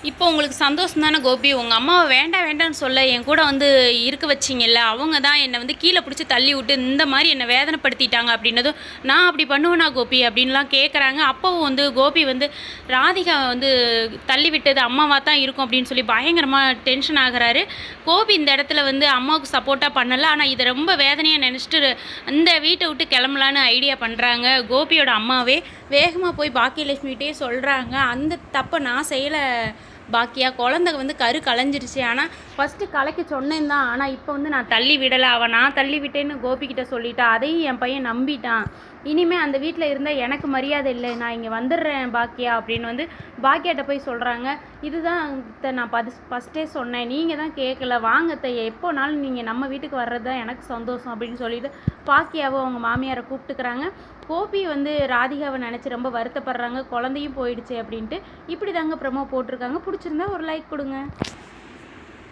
இப்போ உங்களுக்கு சந்தோஷம் தானே கோபி? உங்கள் அம்மாவை வேண்டாம் வேண்டாம்னு சொல்ல என் கூட வந்து இருக்க வச்சிங்கல்ல, அவங்க தான் என்னை வந்து கீழே பிடிச்சி தள்ளி விட்டு இந்த மாதிரி என்னை வேதனைப்படுத்திட்டாங்க அப்படின்னதும், நான் அப்படி பண்ணுவேனா கோபி அப்படின்லாம் கேட்குறாங்க. அப்போவும் வந்து கோபி வந்து ராதிகா வந்து தள்ளி விட்டது அம்மாவாக தான் இருக்கும் அப்படின்னு சொல்லி பயங்கரமாக டென்ஷன் ஆகுறாரு. கோபி இந்த இடத்துல வந்து அம்மாவுக்கு சப்போர்ட்டாக பண்ணலை, ஆனால் இதை ரொம்ப வேதனையாக நினச்சிட்டு இந்த வீட்டை விட்டு கிளம்பலான்னு ஐடியா பண்ணுறாங்க. கோபியோட அம்மாவே வேகமாக போய் பாக்கியலட்சுமிகிட்டே சொல்கிறாங்க, அந்த தப்பை நான் செய்யலை பாக்கியா, குழந்தை வந்து கரு கலைஞ்சிருச்சு. ஆனால் ஃபஸ்ட்டு கலைக்க சொன்னேன் தான், ஆனால் இப்போ வந்து நான் தள்ளி விடலை, அவன் நான் தள்ளி விட்டேன்னு கோபிக்கிட்ட சொல்லிட்டா. அதையும் என் பையன் நம்பிட்டான். இனிமேல் அந்த வீட்டில் இருந்தால் எனக்கு மரியாதை இல்லை, நான் இங்கே வந்துடுறேன் பாக்கியா அப்படின்னு வந்து பாக்கியாட்ட போய் சொல்கிறாங்க. இதுதான் நான் ஃபஸ்ட்டே சொன்னேன், நீங்கள் தான் கேட்கல. வாங்க எப்போனாலும் நீங்கள் நம்ம வீட்டுக்கு வர்றது தான் எனக்கு சந்தோஷம் அப்படின்னு சொல்லிட்டு பாக்கியாவை அவங்க மாமியாரை கூப்பிட்டுக்கிறாங்க. கோபி வந்து ராதிகாவை நினச்சி ரொம்ப வருத்தப்படுறாங்க, குழந்தையும் போயிடுச்சு அப்படின்ட்டு. இப்படி தாங்க ப்ரமோ போட்டிருக்காங்க. பிடிச்சிருந்தா ஒரு லைக் கொடுங்க.